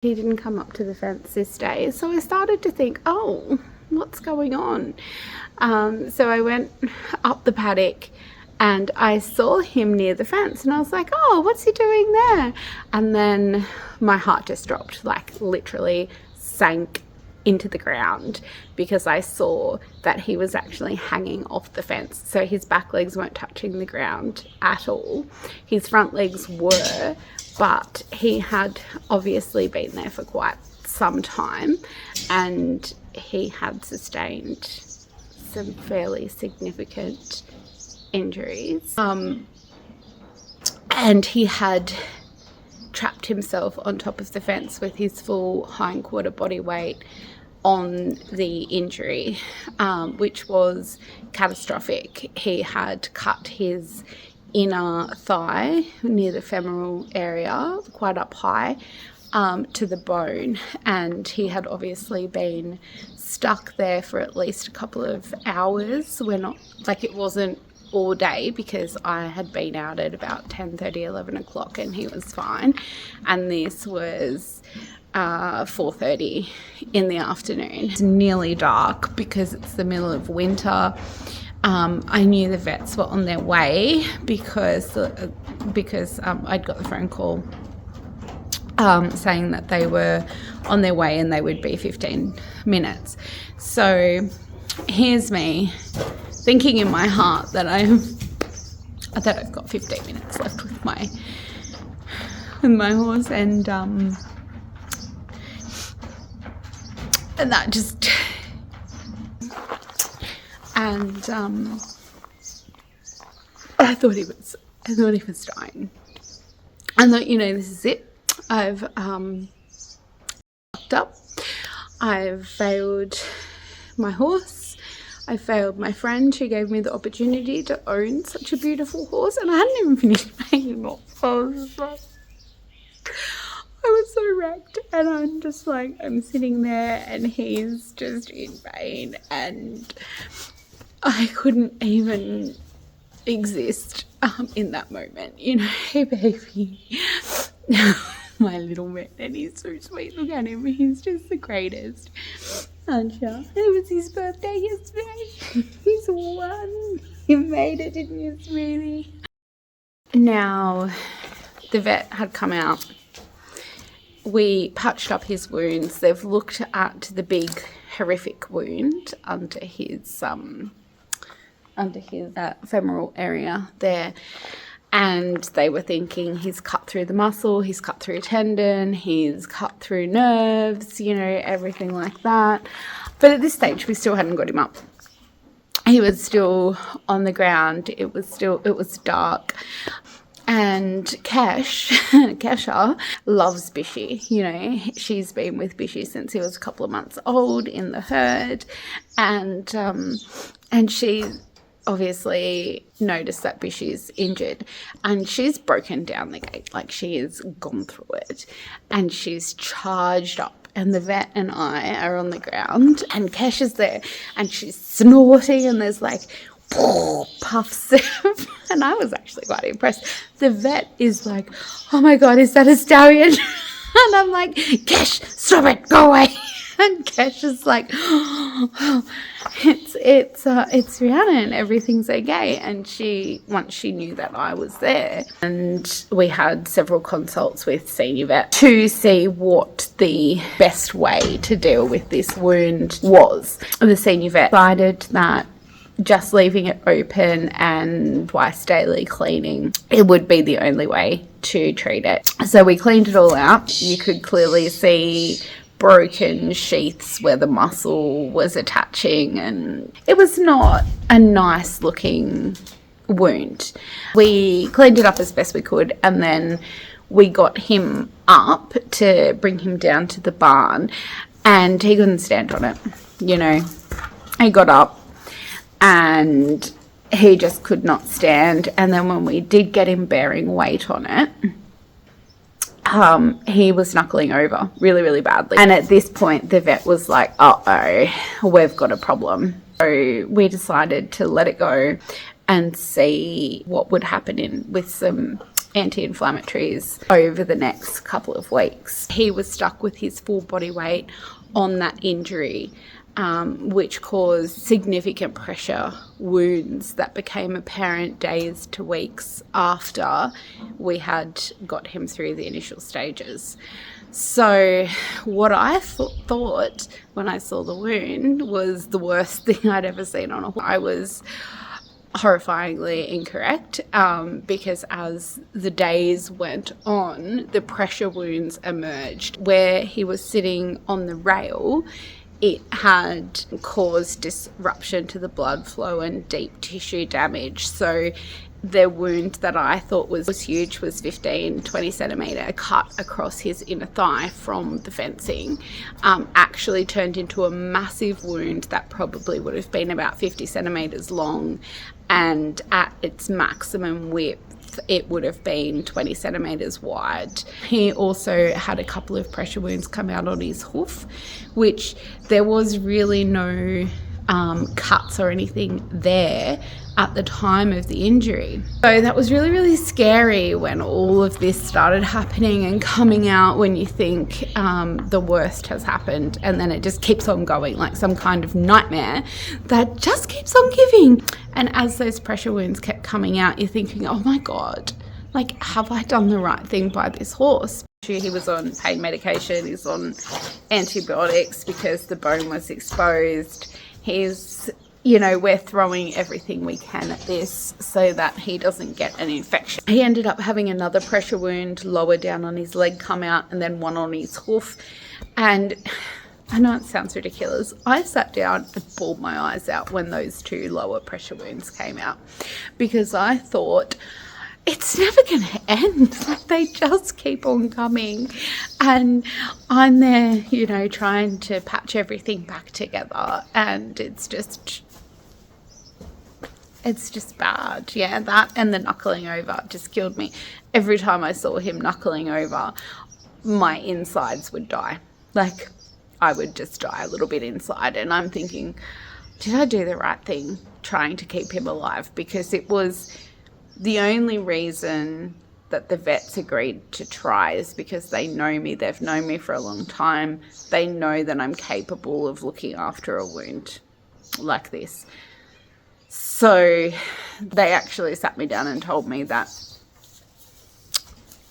He didn't come up to the fence this day. So I started to think, oh, what's going on? So I went up the paddock and I saw him near the fence and I was like, oh, what's he doing there? And then my heart just dropped, like literally sank into the ground, because I saw that he was actually hanging off the fence. So his back legs weren't touching the ground at all. His front legs were, but he had obviously been there for quite some time and he had sustained some fairly significant injuries. And he had trapped himself on top of the fence with his full hindquarter body weight on the injury, which was catastrophic. He had cut his inner thigh near the femoral area, quite up high, to the bone, and he had obviously been stuck there for at least a couple of hours. We're not, like, it wasn't all day, because I had been out at about 10:30, 11 o'clock and he was fine, and this was 4:30 in the afternoon. It's nearly dark because it's the middle of winter. I knew the vets were on their way because I'd got the phone call saying that they were on their way and they would be 15 minutes. So here's me thinking in my heart that I've got 15 minutes left with my horse, and that just, and I thought he was dying. I thought, you know, this is it. I've fucked up. I've failed my horse. I failed my friend who gave me the opportunity to own such a beautiful horse, and I hadn't even finished paying him off. I was so wrecked, and I'm just like, I'm sitting there and he's just in pain and I couldn't even exist in that moment. You know, hey baby, my little man, and he's so sweet. Look at him, he's just the greatest. Aren't you? It was his birthday yesterday. He's one. You made it, didn't you, sweetie? Now, the vet had come out. We patched up his wounds. They've looked at the big horrific wound under his femoral area there, and they were thinking he's cut through the muscle, he's cut through a tendon, he's cut through nerves, you know, everything like that. But at this stage, we still hadn't got him up. He was still on the ground. It was dark. And Kesha loves Bixi. You know, she's been with Bixi since he was a couple of months old in the herd, and she obviously noticed that Bixi's injured, and she's broken down the gate, like she has gone through it, and she's charged up. And the vet and I are on the ground, and Kesha's there, and she's snorting, and there's like puffs. And I was actually quite impressed. The vet is like, oh my god, is that a stallion? And I'm like, Kesh, stop it, go away. And Kesh is like, oh, it's Rhiannon, everything's okay. And once she knew that I was there, and we had several consults with senior vet to see what the best way to deal with this wound was. The senior vet decided that just leaving it open and twice daily cleaning, it would be the only way to treat it. So we cleaned it all out. You could clearly see broken sheaths where the muscle was attaching, and it was not a nice looking wound. We cleaned it up as best we could, and then we got him up to bring him down to the barn, and he couldn't stand on it. You know, he got up and he just could not stand. And then when we did get him bearing weight on it, he was knuckling over really, really badly. And at this point, the vet was like, uh-oh, we've got a problem. So we decided to let it go and see what would happen with some anti-inflammatories over the next couple of weeks. He was stuck with his full body weight on that injury, which caused significant pressure wounds that became apparent days to weeks after we had got him through the initial stages. So what I thought when I saw the wound was the worst thing I'd ever seen on a horse. I was horrifyingly incorrect, because as the days went on, the pressure wounds emerged. Where he was sitting on the rail, it had caused disruption to the blood flow and deep tissue damage. So the wound that I thought was huge was 15-20 centimetre cut across his inner thigh from the fencing, actually turned into a massive wound that probably would have been about 50 centimetres long, and at its maximum width it would have been 20 centimetres wide. He also had a couple of pressure wounds come out on his hoof, which there was really no cuts or anything there at the time of the injury. So that was really, really scary when all of this started happening and coming out, when you think the worst has happened, and then it just keeps on going like some kind of nightmare that just keeps on giving. And as those pressure wounds kept coming out, you're thinking, oh my God, like, have I done the right thing by this horse? He was on pain medication, he's on antibiotics because the bone was exposed. He's, we're throwing everything we can at this so that he doesn't get an infection. He ended up having another pressure wound lower down on his leg come out, and then one on his hoof. And I know it sounds ridiculous, I sat down and bawled my eyes out when those two lower pressure wounds came out, because I thought, it's never going to end. Like, they just keep on coming. And I'm there, trying to patch everything back together. And it's just bad. Yeah, that and the knuckling over just killed me. Every time I saw him knuckling over, my insides would die. Like, I would just die a little bit inside. And I'm thinking, did I do the right thing trying to keep him alive? Because it was the only reason that the vets agreed to try is because they know me. They've known me for a long time. They know that I'm capable of looking after a wound like this. So they actually sat me down and told me that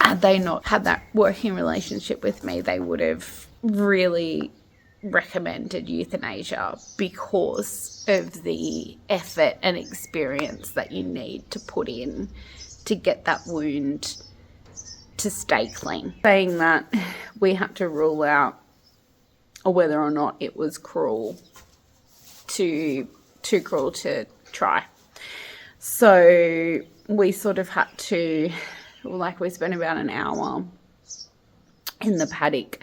had they not had that working relationship with me, they would have really recommended euthanasia because of the effort and experience that you need to put in to get that wound to stay clean. Saying that, we had to rule out whether or not it was too cruel to try. So we sort of had to, we spent about an hour in the paddock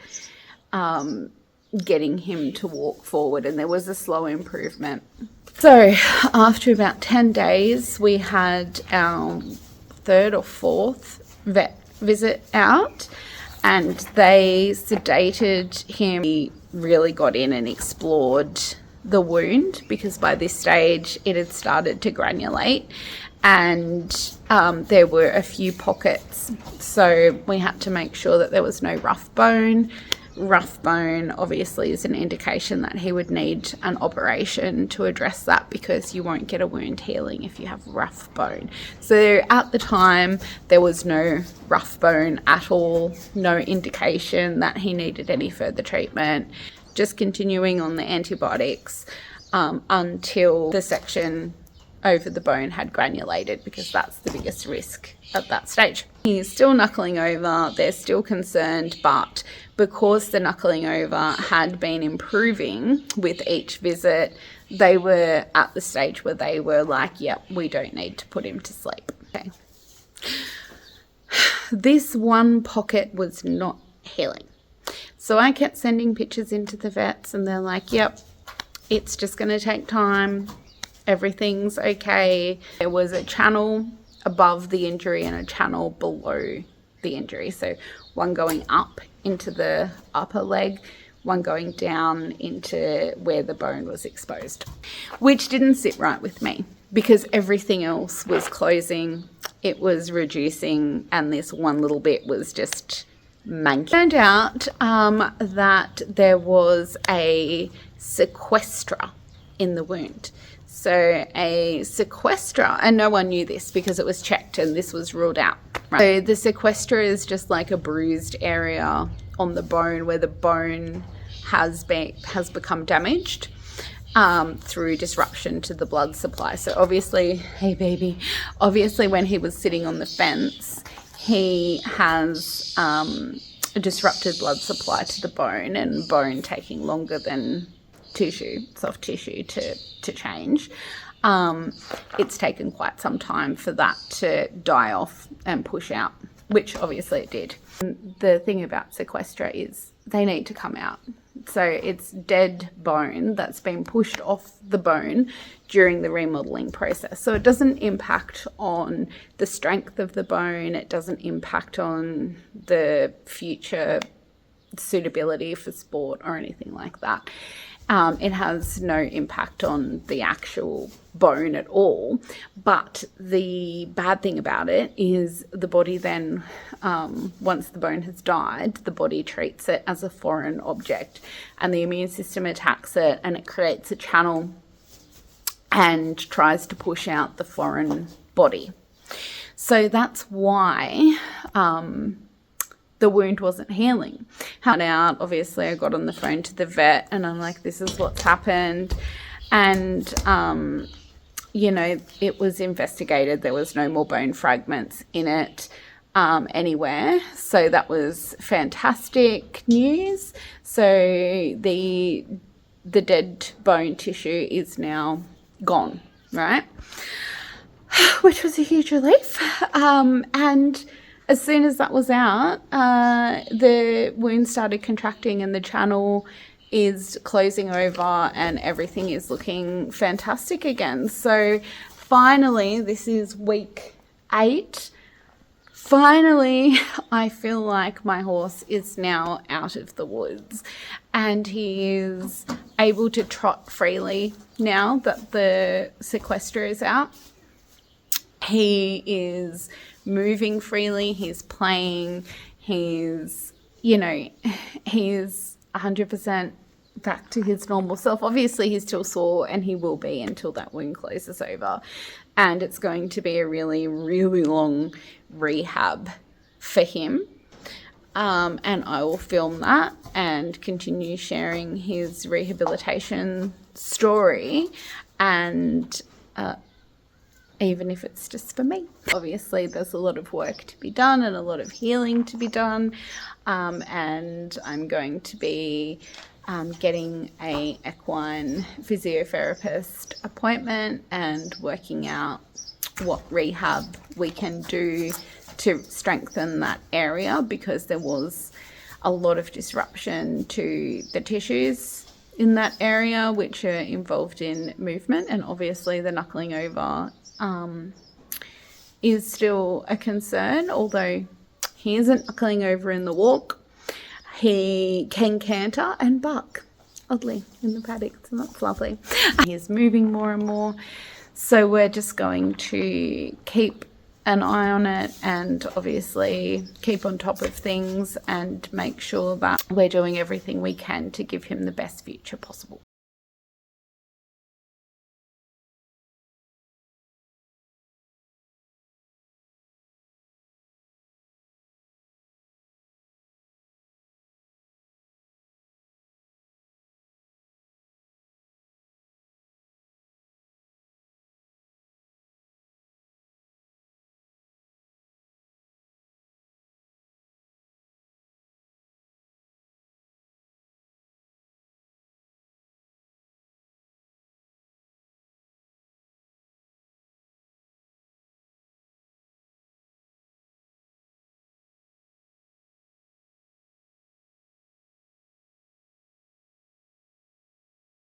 getting him to walk forward, and there was a slow improvement. So after about 10 days, we had our third or fourth vet visit out, and they sedated him. He really got in and explored the wound, because by this stage it had started to granulate, and there were a few pockets, so we had to make sure that there was no rough bone. Rough bone obviously is an indication that he would need an operation to address that, because you won't get a wound healing if you have rough bone. So at the time there was no rough bone at all, no indication that he needed any further treatment, just continuing on the antibiotics until the section over the bone had granulated, because that's the biggest risk at that stage. He's still knuckling over, they're still concerned, but because the knuckling over had been improving with each visit, they were at the stage where they were like, yep, we don't need to put him to sleep. Okay. This one pocket was not healing. So I kept sending pictures into the vets, and they're like, yep, it's just going to take time. Everything's okay. There was a channel above the injury and a channel below the injury. So one going up into the upper leg, one going down into where the bone was exposed, which didn't sit right with me, because everything else was closing it was reducing, and this one little bit was just manky. Turned out that there was a sequester in the wound. So a sequester, and no one knew this because it was checked and this was ruled out. Right? So the sequester is just like a bruised area on the bone where the bone has become damaged through disruption to the blood supply. So obviously, hey baby, obviously when he was sitting on the fence, he has a disrupted blood supply to the bone, and bone taking longer than soft tissue to change. It's taken quite some time for that to die off and push out, which obviously it did. The thing about sequester is they need to come out. So it's dead bone that's been pushed off the bone during the remodeling process. So it doesn't impact on the strength of the bone. It doesn't impact on the future suitability for sport or anything like that. It has no impact on the actual bone at all. But the bad thing about it is the body then, once the bone has died, the body treats it as a foreign object, and the immune system attacks it, and it creates a channel and tries to push out the foreign body. So that's why the wound wasn't healing. Obviously, I got on the phone to the vet and I'm like, this is what's happened. And, it was investigated. There was no more bone fragments in it anywhere. So that was fantastic news. So the dead bone tissue is now gone, right? Which was a huge relief. And as soon as that was out, the wound started contracting and the channel is closing over and everything is looking fantastic again. So finally, this is week 8. Finally, I feel like my horse is now out of the woods and he is able to trot freely now that the sequester is out. He is moving freely, he's playing, he's 100% back to his normal self. Obviously, he's still sore and he will be until that wound closes over. And it's going to be a really, really long rehab for him. And I will film that and continue sharing his rehabilitation story, and even if it's just for me. Obviously, there's a lot of work to be done and a lot of healing to be done. And I'm going to be getting a equine physiotherapist appointment and working out what rehab we can do to strengthen that area, because there was a lot of disruption to the tissues in that area which are involved in movement, and obviously the knuckling over is still a concern. Although he isn't knuckling over in the walk, he can canter and buck, oddly, in the paddock, so that's lovely. He's moving more and more, so we're just going to keep an eye on it and obviously keep on top of things and make sure that we're doing everything we can to give him the best future possible.